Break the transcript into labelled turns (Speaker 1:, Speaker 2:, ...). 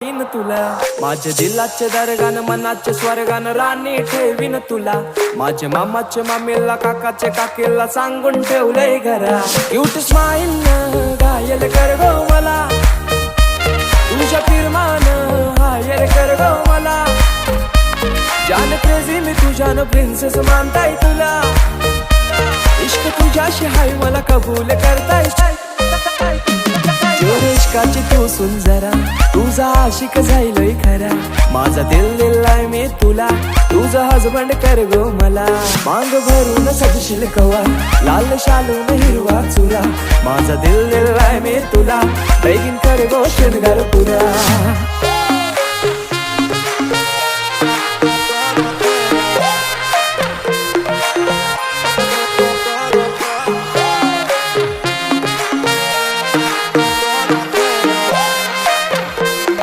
Speaker 1: in तुला माझ्या दिलाचे दरगान मनाचे स्वर्गान राणी ठेवीन तुला माझ्या मामाचे मामीला काकाचे काकीला सांगून ठेवलंय घरा क्यूट स्माइल न घायल कर गो मला तुझ्या फिरमान हायर कर गो मला जान क्रेझी मी तुझ्यान प्रिन्सेस मानताय तुला इश्क तुझ्याशी हाय मला कबूल करताय इश्काची तू सुन जरा तुझा आशिक जाईलय खरा माझा दिल दिलाय मी तुला तुझा हजबंड कर गो मला मांग भरून सजशील कवा लाल शालून हिरवा चुरा माझा दिल दिलाय मी तुला बेगीन कर गो शृंगार पुरा